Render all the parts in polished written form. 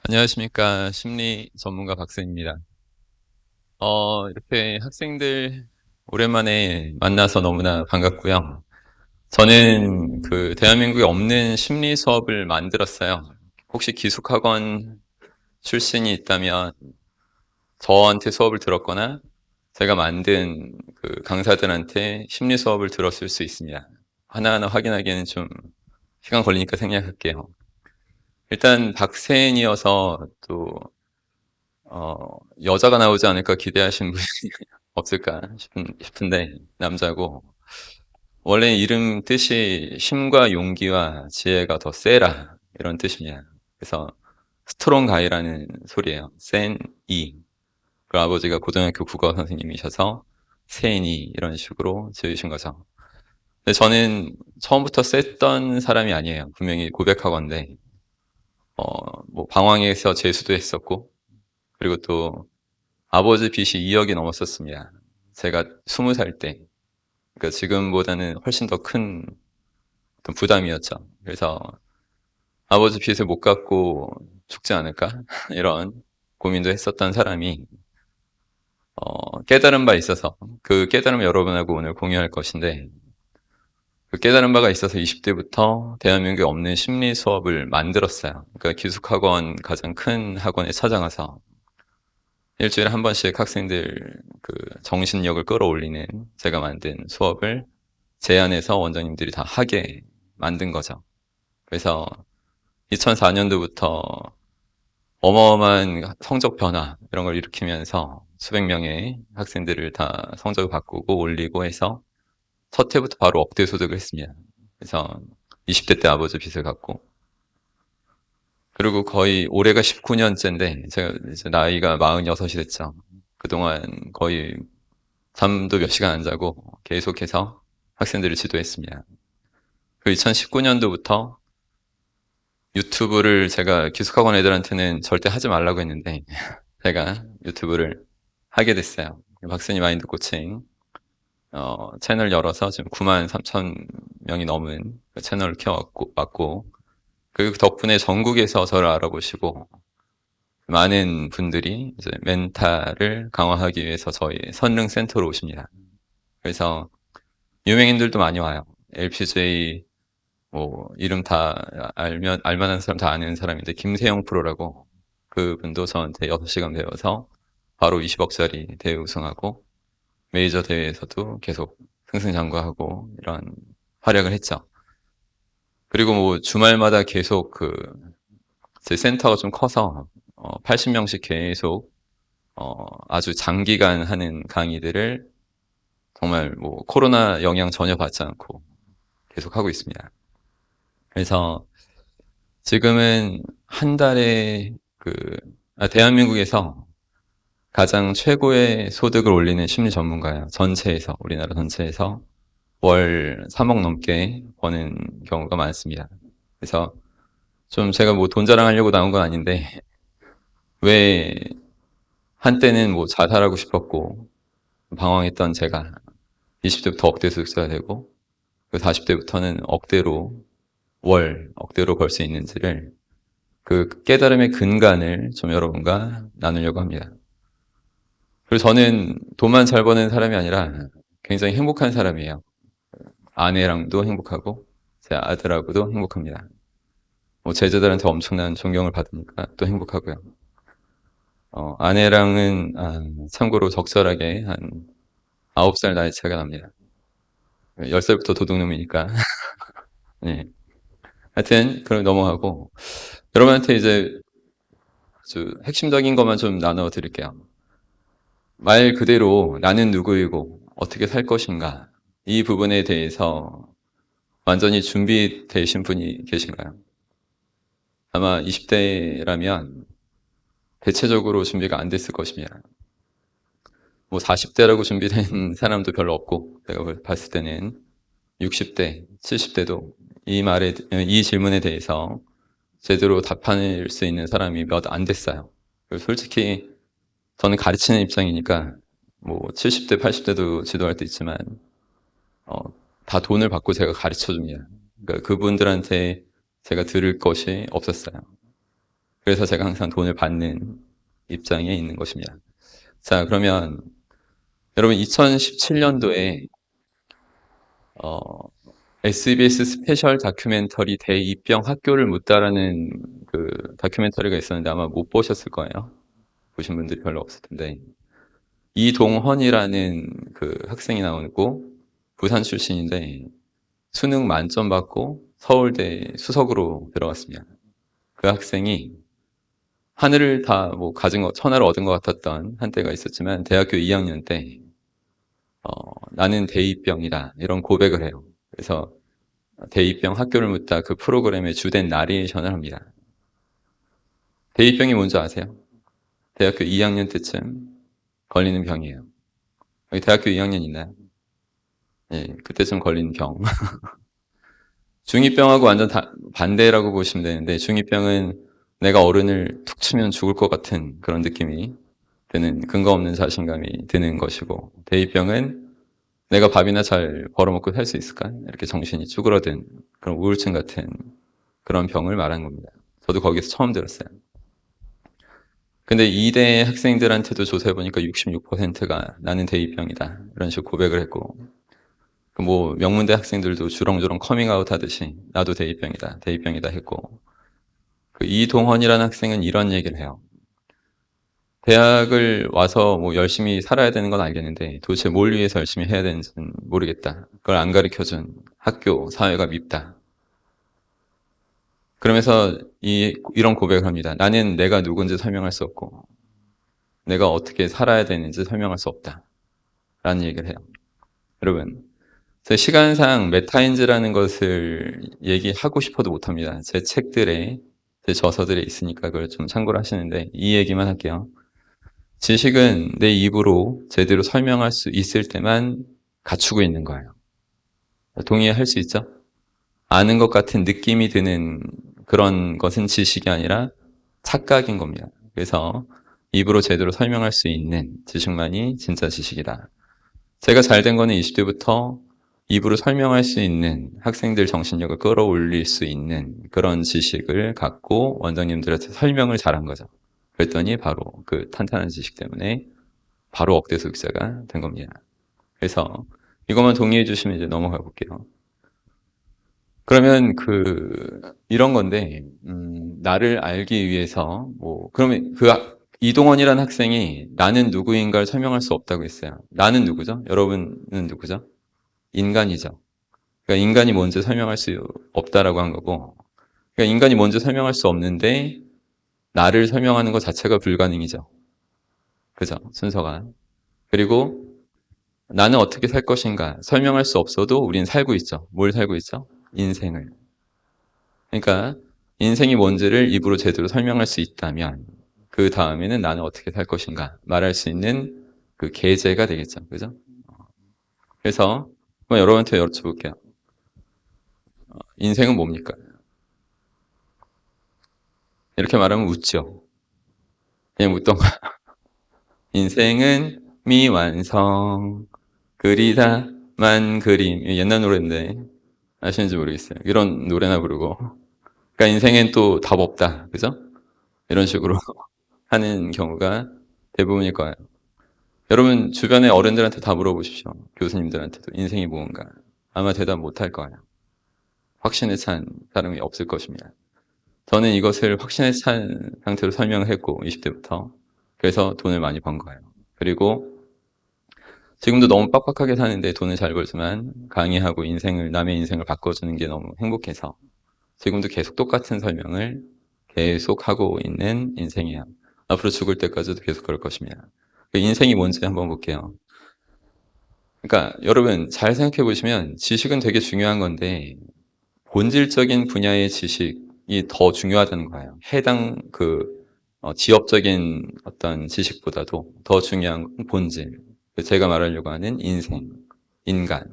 안녕하십니까. 심리 전문가 박사입니다. 이렇게 학생들 오랜만에 만나서 너무나 반갑고요. 저는 대한민국에 없는 심리 수업을 만들었어요. 혹시 기숙학원 출신이 있다면 저한테 수업을 들었거나 제가 만든 강사들한테 심리 수업을 들었을 수 있습니다. 하나하나 확인하기에는 좀 시간 걸리니까 생략할게요. 일단 박세인이어서 여자가 나오지 않을까 기대하신 분이 없을까 싶은데, 남자고, 원래 이름 뜻이 힘과 용기와 지혜가 더 세라, 이런 뜻입니다. 그래서, 스트롱 가이라는 소리예요. 센 이. 그 아버지가 고등학교 국어 선생님이셔서, 세인이 이런 식으로 지으신 거죠. 근데 저는 처음부터 셌던 사람이 아니에요. 분명히 고백하건데, 뭐, 방황에서 재수도 했었고, 그리고 또, 아버지 빚이 2억이 넘었었습니다. 제가 20살 때. 그러니까 지금보다는 훨씬 더 큰 부담이었죠. 그래서 아버지 빚을 못 갚고 죽지 않을까? 이런 고민도 했었던 사람이, 깨달은 바 있어서 그 깨달음 여러분하고 오늘 공유할 것인데, 그 깨달은 바가 있어서 20대부터 대한민국에 없는 심리 수업을 만들었어요. 그러니까 기숙학원 가장 큰 학원에 찾아가서 일주일에 한 번씩 학생들 정신력을 끌어올리는 제가 만든 수업을 제안해서 원장님들이 다 하게 만든 거죠. 그래서 2004년도부터 어마어마한 성적 변화 이런 걸 일으키면서 수백 명의 학생들을 다 성적을 바꾸고 올리고 해서 첫 해부터 바로 억대 소득을 했습니다. 그래서 20대 때 아버지 빚을 갚고, 그리고 거의 올해가 19년째인데 제가 이제 나이가 46이 됐죠. 그동안 거의 잠도 몇 시간 안 자고 계속해서 학생들을 지도했습니다. 그 2019년도부터 유튜브를 제가 기숙학원 애들한테는 절대 하지 말라고 했는데 제가 유튜브를 하게 됐어요. 박스니 마인드 코칭 채널 열어서 지금 9만 3천 명이 넘은 그 채널을 키워왔고, 그 덕분에 전국에서 저를 알아보시고 많은 분들이 이제 멘탈을 강화하기 위해서 저희 선릉센터로 오십니다. 그래서 유명인들도 많이 와요. LPGA 뭐 이름 다 알만한 사람 다 아는 사람인데, 김세영 프로라고, 그분도 저한테 6시간 배워서 바로 20억짜리 대회 우승하고 메이저 대회에서도 계속 승승장구하고 이런 활약을 했죠. 그리고 뭐 주말마다 계속 제 센터가 좀 커서 80명씩 계속 아주 장기간 하는 강의들을 정말 뭐 코로나 영향 전혀 받지 않고 계속 하고 있습니다. 그래서 지금은 한 달에 대한민국에서 가장 최고의 소득을 올리는 심리 전문가예요. 전체에서, 우리나라 전체에서 월 3억 넘게 버는 경우가 많습니다. 그래서 좀 제가 뭐 돈 자랑하려고 나온 건 아닌데, 왜 한때는 뭐 자살하고 싶었고 방황했던 제가 20대부터 억대 소득자가 되고, 40대부터는 억대로 벌 수 있는지를, 그 깨달음의 근간을 좀 여러분과 나누려고 합니다. 그리고 저는 돈만 잘 버는 사람이 아니라 굉장히 행복한 사람이에요. 아내랑도 행복하고 제 아들하고도 행복합니다. 뭐 제자들한테 엄청난 존경을 받으니까 또 행복하고요. 아내랑은 참고로 적절하게 한 9살 나이 차이가 납니다. 10살부터 도둑놈이니까. 네. 하여튼 그럼 넘어가고, 여러분한테 이제 아주 핵심적인 것만 좀 나눠 드릴게요. 말 그대로 나는 누구이고 어떻게 살 것인가, 이 부분에 대해서 완전히 준비되신 분이 계신가요? 아마 20대라면 대체적으로 준비가 안 됐을 것입니다. 뭐 40대라고 준비된 사람도 별로 없고, 내가 봤을 때는 60대, 70대도 이 질문에 대해서 제대로 답할 수 있는 사람이 몇 안 됐어요. 솔직히 저는 가르치는 입장이니까 뭐 70대, 80대도 지도할 때 있지만 어, 다 돈을 받고 제가 가르쳐 줍니다. 그러니까 그분들한테 제가 들을 것이 없었어요. 그래서 제가 항상 돈을 받는 입장에 있는 것입니다. 자, 그러면 여러분 2017년도에 SBS 스페셜 다큐멘터리 대입병 학교를 묻다라는 그 다큐멘터리가 있었는데 아마 못 보셨을 거예요. 보신 분들이 별로 없을 텐데 이동헌이라는 그 학생이 나오고 부산 출신인데 수능 만점 받고 서울대 수석으로 들어갔습니다. 그 학생이 하늘을 다 뭐 가진 거, 천하를 얻은 것 같았던 한때가 있었지만 대학교 2학년 때 나는 대입병이다 이런 고백을 해요. 그래서 대입병 학교를 묻다 그 프로그램의 주된 나레이션을 합니다. 대입병이 뭔지 아세요? 대학교 2학년 때쯤 걸리는 병이에요. 여기 대학교 2학년 있나요? 예, 그때쯤 걸리는 병. 중2병하고 완전 반대라고 보시면 되는데 중2병은 내가 어른을 툭 치면 죽을 것 같은 그런 느낌이 드는 근거 없는 자신감이 드는 것이고 대입병은 내가 밥이나 잘 벌어먹고 살 수 있을까? 이렇게 정신이 쭈그러든 그런 우울증 같은 그런 병을 말한 겁니다. 저도 거기서 처음 들었어요. 근데 이대 학생들한테도 조사해보니까 66%가 나는 대입병이다. 이런 식으로 고백을 했고 뭐 명문대 학생들도 주렁주렁 커밍아웃 하듯이 나도 대입병이다. 대입병이다 했고 그 이동헌이라는 학생은 이런 얘기를 해요. 대학을 와서 뭐 열심히 살아야 되는 건 알겠는데 도대체 뭘 위해서 열심히 해야 되는지는 모르겠다. 그걸 안 가르쳐준 학교, 사회가 밉다. 그러면서 이런 고백을 합니다. 나는 내가 누군지 설명할 수 없고 내가 어떻게 살아야 되는지 설명할 수 없다. 라는 얘기를 해요. 여러분, 제 시간상 메타인지라는 것을 얘기하고 싶어도 못합니다. 제 책들에, 제 저서들에 있으니까 그걸 좀 참고를 하시는데 이 얘기만 할게요. 지식은 내 입으로 제대로 설명할 수 있을 때만 갖추고 있는 거예요. 동의할 수 있죠? 아는 것 같은 느낌이 드는 그런 것은 지식이 아니라 착각인 겁니다. 그래서 입으로 제대로 설명할 수 있는 지식만이 진짜 지식이다. 제가 잘 된 거는 20대부터 입으로 설명할 수 있는 학생들 정신력을 끌어올릴 수 있는 그런 지식을 갖고 원장님들한테 설명을 잘한 거죠. 그랬더니 바로 그 탄탄한 지식 때문에 바로 억대 소득자가 된 겁니다. 그래서 이것만 동의해 주시면 이제 넘어가 볼게요. 그러면 이런 건데, 나를 알기 위해서, 그러면 이동원이라는 학생이 나는 누구인가를 설명할 수 없다고 했어요. 나는 누구죠? 여러분은 누구죠? 인간이죠. 그러니까 인간이 뭔지 설명할 수 없다라고 한 거고, 그러니까 인간이 뭔지 설명할 수 없는데, 나를 설명하는 것 자체가 불가능이죠. 그죠? 순서가. 그리고 나는 어떻게 살 것인가 설명할 수 없어도 우린 살고 있죠. 뭘 살고 있죠? 인생을. 그러니까 인생이 뭔지를 입으로 제대로 설명할 수 있다면 그 다음에는 나는 어떻게 살 것인가 말할 수 있는 그 계제가 되겠죠. 그죠? 그래서 한번 여러분한테 여쭤볼게요. 인생은 뭡니까? 이렇게 말하면 웃죠. 그냥 웃던가. 인생은 미완성 그리다만 그림. 옛날 노래인데 아시는지 모르겠어요. 이런 노래나 부르고. 그러니까 인생엔 또 답 없다. 그죠? 이런 식으로 하는 경우가 대부분일 거예요. 여러분 주변의 어른들한테 다 물어보십시오. 교수님들한테도 인생이 무언가. 아마 대답 못할 거예요. 확신에 찬 사람이 없을 것입니다. 저는 이것을 확신에 찬 상태로 설명을 했고 20대부터. 그래서 돈을 많이 번 거예요. 그리고 지금도 너무 빡빡하게 사는데 돈을 잘 벌지만 강의하고 남의 인생을 바꿔주는 게 너무 행복해서 지금도 계속 똑같은 설명을 계속 하고 있는 인생이에요. 앞으로 죽을 때까지도 계속 그럴 것입니다. 인생이 뭔지 한번 볼게요. 그러니까 여러분 잘 생각해 보시면 지식은 되게 중요한 건데 본질적인 분야의 지식이 더 중요하다는 거예요. 해당 지역적인 어떤 지식보다도 더 중요한 건 본질. 제가 말하려고 하는 인생, 인간,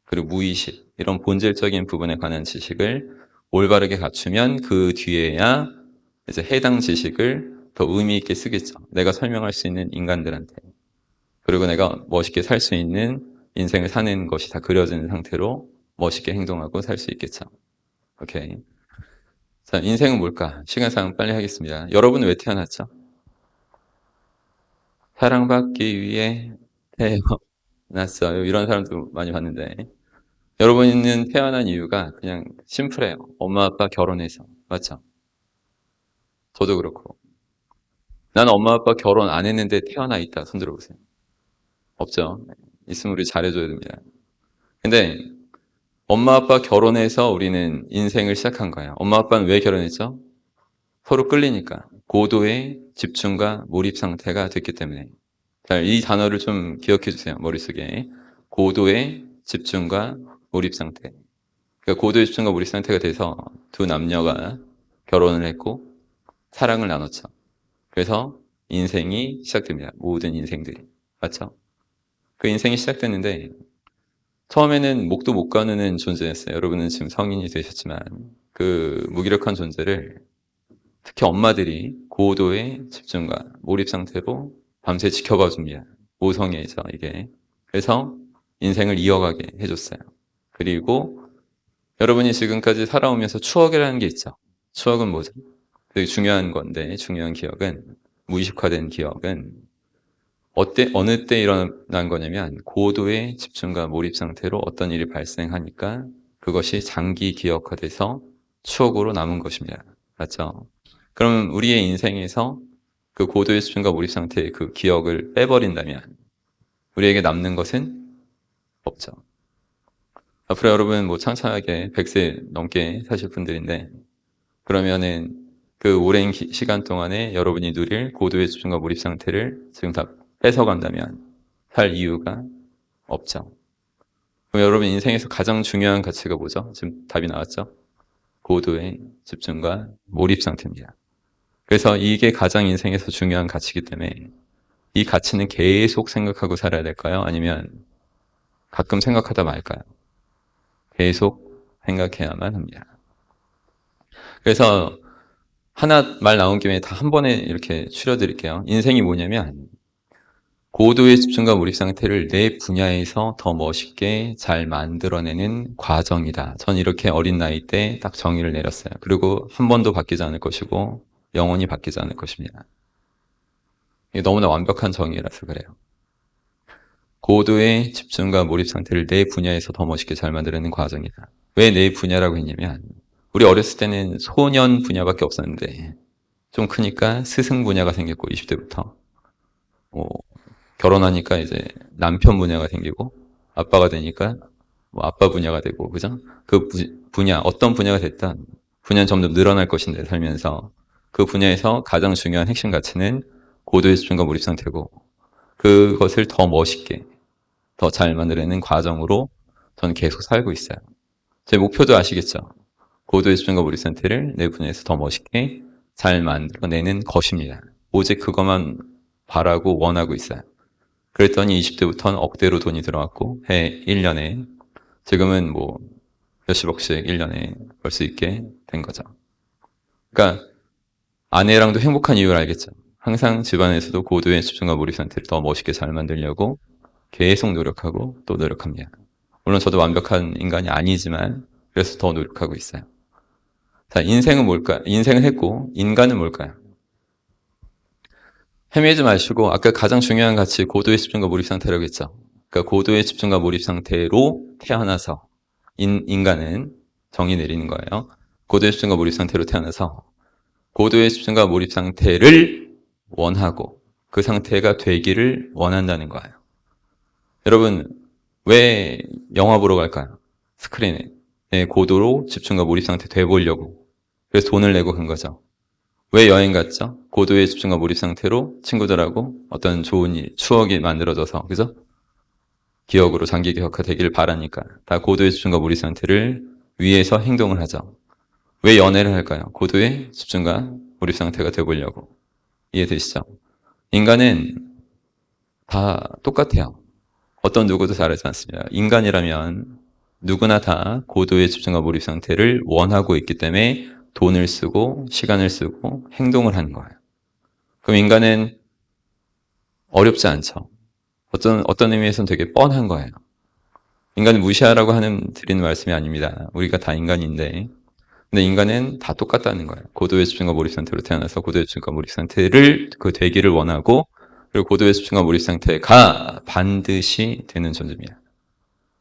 그리고 무의식 이런 본질적인 부분에 관한 지식을 올바르게 갖추면 그 뒤에야 이제 해당 지식을 더 의미 있게 쓰겠죠. 내가 설명할 수 있는 인간들한테. 그리고 내가 멋있게 살 수 있는 인생을 사는 것이 다 그려지는 상태로 멋있게 행동하고 살 수 있겠죠. 오케이. 자, 인생은 뭘까? 시간상 빨리 하겠습니다. 여러분은 왜 태어났죠? 사랑받기 위해 태어났어요. 이런 사람도 많이 봤는데. 여러분은 태어난 이유가 그냥 심플해요. 엄마 아빠 결혼해서. 맞죠? 저도 그렇고. 나는 엄마 아빠 결혼 안 했는데 태어나 있다. 손 들어보세요. 없죠? 있으면 우리 잘해줘야 됩니다. 근데 엄마 아빠 결혼해서 우리는 인생을 시작한 거예요. 엄마 아빠는 왜 결혼했죠? 서로 끌리니까. 고도의 집중과 몰입 상태가 됐기 때문에. 자, 이 단어를 좀 기억해 주세요. 머릿속에. 고도의 집중과 몰입 상태. 그러니까 고도의 집중과 몰입 상태가 돼서 두 남녀가 결혼을 했고 사랑을 나눴죠. 그래서 인생이 시작됩니다. 모든 인생들이. 맞죠? 그 인생이 시작됐는데 처음에는 목도 못 가누는 존재였어요. 여러분은 지금 성인이 되셨지만 그 무기력한 존재를 특히 엄마들이 고도의 집중과 몰입 상태로 밤새 지켜봐 줍니다. 모성애죠, 이게. 그래서 인생을 이어가게 해줬어요. 그리고 여러분이 지금까지 살아오면서 추억이라는 게 있죠. 추억은 뭐죠? 되게 중요한 건데, 중요한 기억은, 무의식화된 기억은, 어느 때 일어난 거냐면, 고도의 집중과 몰입 상태로 어떤 일이 발생하니까, 그것이 장기 기억화돼서 추억으로 남은 것입니다. 맞죠? 그럼 우리의 인생에서 그 고도의 집중과 몰입 상태의 그 기억을 빼버린다면, 우리에게 남는 것은 없죠. 앞으로 여러분 뭐 창창하게 100세 넘게 사실 분들인데, 그러면은 그 오랜 시간 동안에 여러분이 누릴 고도의 집중과 몰입 상태를 지금 다 뺏어간다면 살 이유가 없죠. 그럼 여러분 인생에서 가장 중요한 가치가 뭐죠? 지금 답이 나왔죠? 고도의 집중과 몰입 상태입니다. 그래서 이게 가장 인생에서 중요한 가치이기 때문에 이 가치는 계속 생각하고 살아야 될까요? 아니면 가끔 생각하다 말까요? 계속 생각해야만 합니다. 그래서 하나 말 나온 김에 다 한 번에 이렇게 추려드릴게요. 인생이 뭐냐면 고도의 집중과 몰입 상태를 내 분야에서 더 멋있게 잘 만들어내는 과정이다. 전 이렇게 어린 나이 때 딱 정의를 내렸어요. 그리고 한 번도 바뀌지 않을 것이고 영원히 바뀌지 않을 것입니다. 이게 너무나 완벽한 정의라서 그래요. 고도의 집중과 몰입 상태를 내 분야에서 더 멋있게 잘 만들어내는 과정이다. 왜 내 분야라고 했냐면 우리 어렸을 때는 소년 분야밖에 없었는데 좀 크니까 스승 분야가 생겼고 20대부터 결혼하니까 이제 남편 분야가 생기고 아빠가 되니까 뭐 아빠 분야가 되고 그죠? 그 분야 어떤 분야가 됐든 분야는 점점 늘어날 것인데 살면서 그 분야에서 가장 중요한 핵심 가치는 고도의 집중과 몰입 상태고 그것을 더 멋있게 더 잘 만들어내는 과정으로 저는 계속 살고 있어요. 제 목표도 아시겠죠? 고도의 집중과 몰입 상태를 내 분야에서 더 멋있게 잘 만들어내는 것입니다. 오직 그것만 바라고 원하고 있어요. 그랬더니 20대부터는 억대로 돈이 들어왔고 해 1년에 지금은 뭐 몇십억씩 1년에 벌 수 있게 된 거죠. 그러니까 아내랑도 행복한 이유를 알겠죠. 항상 집안에서도 고도의 집중과 몰입 상태를 더 멋있게 잘 만들려고 계속 노력하고 또 노력합니다. 물론 저도 완벽한 인간이 아니지만 그래서 더 노력하고 있어요. 자, 인생은 뭘까요? 인생은 했고 인간은 뭘까요? 헤매지 마시고 아까 가장 중요한 가치 고도의 집중과 몰입 상태라고 했죠. 그러니까 고도의 집중과 몰입 상태로 태어나서 인간은 정의 내리는 거예요. 고도의 집중과 몰입 상태로 태어나서 고도의 집중과 몰입 상태를 원하고 그 상태가 되기를 원한다는 거예요. 여러분 왜 영화 보러 갈까요? 스크린에 고도로 집중과 몰입 상태 돼보려고. 그래서 돈을 내고 간 거죠. 왜 여행 갔죠? 고도의 집중과 몰입 상태로 친구들하고 어떤 좋은 일, 추억이 만들어져서, 그죠? 기억으로 장기 기억화 되기를 바라니까. 다 고도의 집중과 몰입 상태를 위해서 행동을 하죠. 왜 연애를 할까요? 고도의 집중과 몰입 상태가 되보려고. 이해되시죠? 인간은 다 똑같아요. 어떤 누구도 다르지 않습니다. 인간이라면 누구나 다 고도의 집중과 몰입 상태를 원하고 있기 때문에 돈을 쓰고 시간을 쓰고 행동을 하는 거예요. 그럼 인간은 어렵지 않죠. 어떤 의미에서는 되게 뻔한 거예요. 인간을 무시하라고 드리는 말씀이 아닙니다. 우리가 다 인간인데. 근데 인간은 다 똑같다는 거예요. 고도의 집중과 몰입 상태로 태어나서 고도의 집중과 몰입 상태를 되기를 원하고, 그리고 고도의 집중과 몰입 상태가 반드시 되는 존재입니다.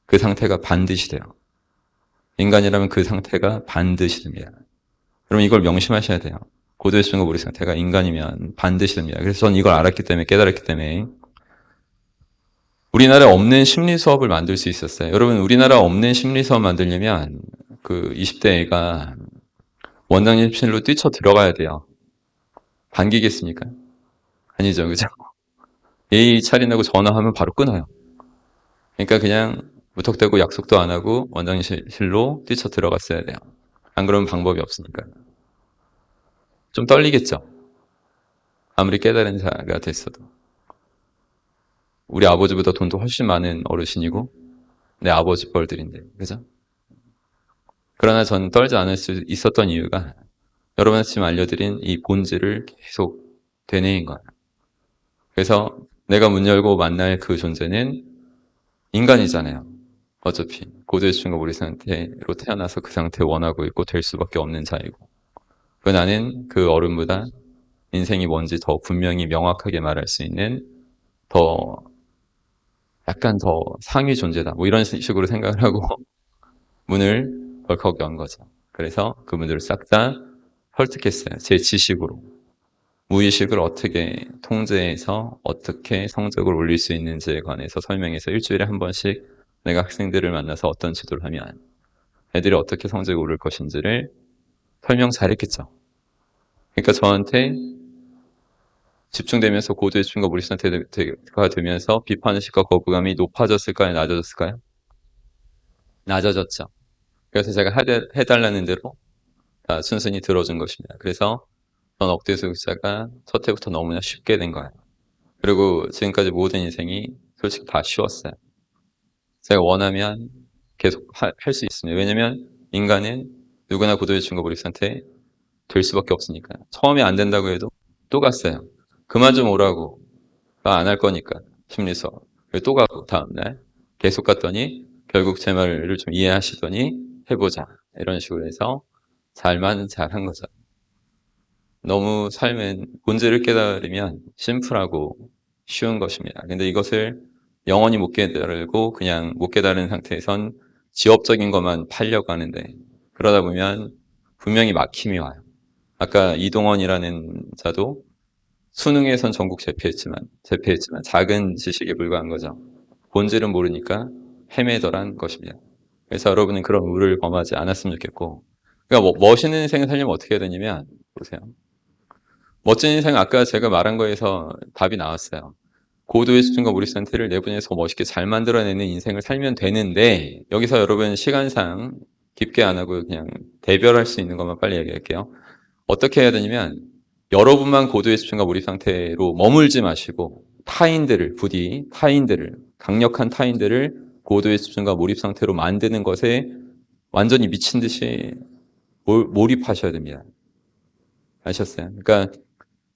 그 상태가 반드시 돼요. 인간이라면 그 상태가 반드시 됩니다. 그럼 이걸 명심하셔야 돼요. 고도의 집중과 몰입 상태가 인간이면 반드시 됩니다. 그래서 저는 이걸 알았기 때문에, 깨달았기 때문에 우리나라에 없는 심리 수업을 만들 수 있었어요. 여러분, 우리나라 없는 심리 수업 만들려면 그 20대 애가 원장님 실로 뛰쳐 들어가야 돼요. 반기겠습니까? 아니죠, 그죠? 예의 차린다고 전화하면 바로 끊어요. 그러니까 그냥 무턱대고 약속도 안 하고 원장실로 뛰쳐 들어갔어야 돼요. 안 그러면 방법이 없으니까. 좀 떨리겠죠? 아무리 깨달은 자가 됐어도. 우리 아버지보다 돈도 훨씬 많은 어르신이고 내 아버지 뻘들인데, 그죠? 그러나 저는 떨지 않을 수 있었던 이유가 여러분한테 지금 알려드린 이 본질을 계속 되뇌인 거예요. 그래서 내가 문 열고 만날 그 존재는 인간이잖아요. 어차피 고도의 집중과 몰입 상태로 태어나서 그 상태를 원하고 있고 될 수밖에 없는 자이고, 그 나는 그 어른보다 인생이 뭔지 더 분명히 명확하게 말할 수 있는 더 약간 더 상위 존재다, 뭐 이런 식으로 생각을 하고 문을 벌컥 연 거죠. 그래서 그분들을 싹 다 설득했어요. 제 지식으로. 무의식을 어떻게 통제해서 어떻게 성적을 올릴 수 있는지에 관해서 설명해서 일주일에 한 번씩 내가 학생들을 만나서 어떤 지도를 하면 애들이 어떻게 성적이 오를 것인지를 설명 잘했겠죠. 그러니까 저한테 집중되면서 고도의 집중과 몰입 상태가 되면서 비판의식과 거부감이 높아졌을까요? 낮아졌을까요? 낮아졌죠. 그래서 제가 해달라는 대로 다 순순히 들어준 것입니다. 그래서 전 억대수급자가 첫 해부터 너무나 쉽게 된 거예요. 그리고 지금까지 모든 인생이 솔직히 다 쉬웠어요. 제가 원하면 계속 할 수 있습니다. 왜냐면 인간은 누구나 고도의 집중과 몰입 상태 될 수밖에 없으니까요. 처음에 안 된다고 해도 또 갔어요. 그만 좀 오라고. 나 안 할 거니까. 심리수업. 또 가고 다음날 계속 갔더니 결국 제 말을 좀 이해하시더니 해보자. 이런 식으로 해서 잘만 잘한 거죠. 너무 삶은 본질을 깨달으면 심플하고 쉬운 것입니다. 근데 이것을 영원히 못 깨달고 그냥 못 깨달은 상태에선 지엽적인 것만 팔려고 하는데, 그러다 보면 분명히 막힘이 와요. 아까 이동원이라는 자도 수능에선 전국 제패했지만 작은 지식에 불과한 거죠. 본질은 모르니까 헤매더란 것입니다. 그래서 여러분은 그런 우를 범하지 않았으면 좋겠고, 그러니까 멋있는 인생을 살려면 어떻게 해야 되냐면, 보세요. 멋진 인생, 아까 제가 말한 거에서 답이 나왔어요. 고도의 집중과 몰입 상태를 내분에서 멋있게 잘 만들어내는 인생을 살면 되는데, 여기서 여러분 시간상 깊게 안 하고 그냥 대별할 수 있는 것만 빨리 얘기할게요. 어떻게 해야 되냐면 여러분만 고도의 집중과 몰입 상태로 머물지 마시고 부디 타인들을, 강력한 타인들을 고도의 집중과 몰입 상태로 만드는 것에 완전히 미친 듯이 몰입하셔야 됩니다. 아셨어요? 그러니까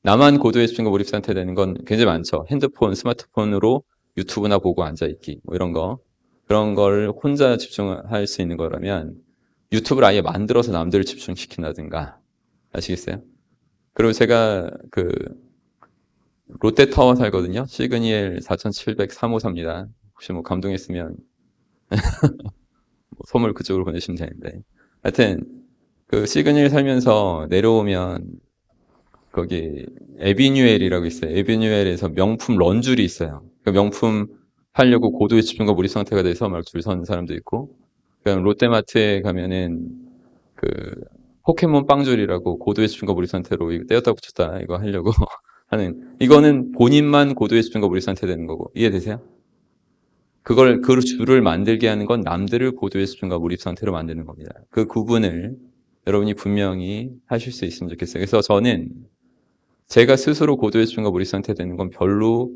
나만 고도의 집중과 몰입 상태 되는 건 굉장히 많죠. 핸드폰, 스마트폰으로 유튜브나 보고 앉아있기, 뭐 이런 거. 그런 걸 혼자 집중할 수 있는 거라면 유튜브를 아예 만들어서 남들을 집중시킨다든가. 아시겠어요? 그리고 제가 그 롯데타워 살거든요. 시그니엘 4703호사입니다. 혹시 뭐 감동했으면 뭐 선물 그쪽으로 보내시면 되는데. 하여튼 그 시그니엘 살면서 내려오면 거기 에비뉴엘이라고 있어요. 에비뉴엘에서 명품 런줄이 있어요. 그 명품 팔려고 고도의 집중과 몰입 상태가 돼서 막 줄 서는 사람도 있고, 그다음 롯데마트에 가면은 그 포켓몬 빵줄이라고 고도의 집중과 몰입 상태로 이거 떼었다 붙였다 이거 하려고 하는, 이거는 본인만 고도의 집중과 몰입 상태 되는 거고, 이해되세요? 그 줄을 만들게 하는 건 남들을 고도의 집중과 몰입 상태로 만드는 겁니다. 그 구분을 여러분이 분명히 하실 수 있으면 좋겠어요. 그래서 저는 제가 스스로 고도의 집중과 몰입 상태 되는 건 별로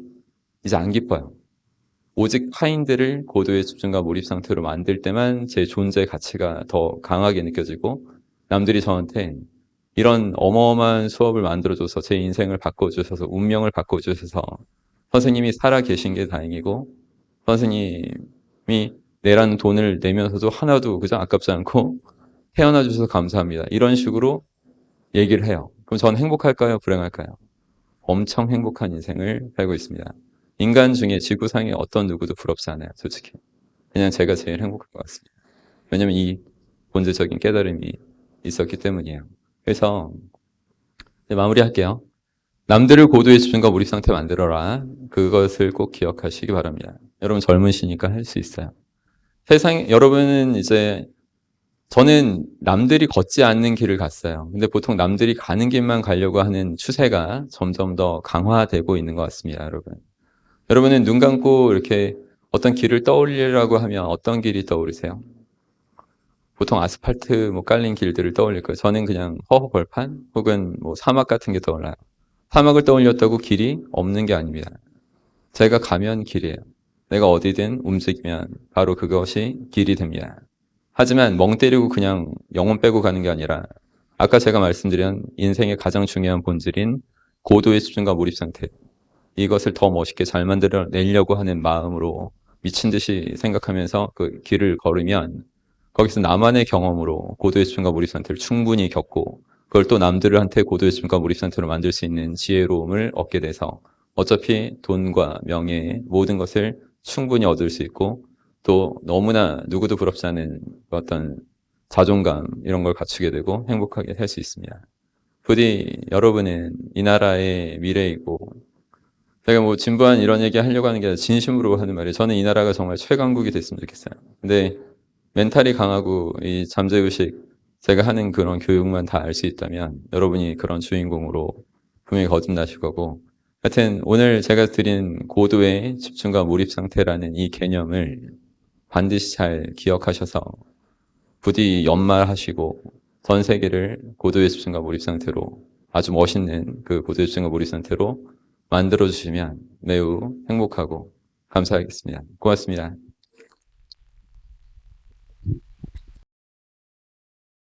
이제 안 기뻐요. 오직 타인들을 고도의 집중과 몰입 상태로 만들 때만 제 존재 가치가 더 강하게 느껴지고, 남들이 저한테 이런 어마어마한 수업을 만들어줘서 제 인생을 바꿔주셔서, 운명을 바꿔주셔서 선생님이 살아 계신 게 다행이고, 선생님이 내라는 돈을 내면서도 하나도 그저 아깝지 않고 태어나 주셔서 감사합니다. 이런 식으로 얘기를 해요. 그럼 전 행복할까요? 불행할까요? 엄청 행복한 인생을 살고 있습니다. 인간 중에 지구상에 어떤 누구도 부럽지 않아요. 솔직히. 그냥 제가 제일 행복한 것 같습니다. 왜냐면 이 본질적인 깨달음이 있었기 때문이에요. 그래서 이제 마무리할게요. 남들을 고도의 집중과 몰입 상태 만들어라. 그것을 꼭 기억하시기 바랍니다. 여러분 젊으시니까 할 수 있어요. 여러분은 이제 저는 남들이 걷지 않는 길을 갔어요. 근데 보통 남들이 가는 길만 가려고 하는 추세가 점점 더 강화되고 있는 것 같습니다, 여러분. 여러분은 눈 감고 이렇게 어떤 길을 떠올리려고 하면 어떤 길이 떠오르세요? 보통 아스팔트 뭐 깔린 길들을 떠올릴 거예요. 저는 그냥 허허벌판 혹은 뭐 사막 같은 게 떠올라요. 사막을 떠올렸다고 길이 없는 게 아닙니다. 제가 가면 길이에요. 내가 어디든 움직이면 바로 그것이 길이 됩니다. 하지만 멍 때리고 그냥 영혼 빼고 가는 게 아니라 아까 제가 말씀드린 인생의 가장 중요한 본질인 고도의 집중과 몰입 상태, 이것을 더 멋있게 잘 만들어내려고 하는 마음으로 미친 듯이 생각하면서 그 길을 걸으면 거기서 나만의 경험으로 고도의 집중과 몰입 상태를 충분히 겪고 그걸 또 남들한테 고도의 집중과 몰입 상태로 만들 수 있는 지혜로움을 얻게 돼서 어차피 돈과 명예 모든 것을 충분히 얻을 수 있고 또 너무나 누구도 부럽지 않은 어떤 자존감 이런 걸 갖추게 되고 행복하게 살 수 있습니다. 부디 여러분은 이 나라의 미래이고 제가 뭐 진부한 이런 얘기 하려고 하는 게 아니라 진심으로 하는 말이에요. 저는 이 나라가 정말 최강국이 됐으면 좋겠어요. 근데 멘탈이 강하고 이 잠재의식 제가 하는 그런 교육만 다 알 수 있다면 여러분이 그런 주인공으로 분명히 거듭나실 거고 하여튼 오늘 제가 드린 고도의 집중과 몰입 상태라는 이 개념을 반드시 잘 기억하셔서 부디 연말하시고 전 세계를 고도의 집중과 몰입 상태로 아주 멋있는 그 고도의 집중과 몰입 상태로 만들어 주시면 매우 행복하고 감사하겠습니다. 고맙습니다.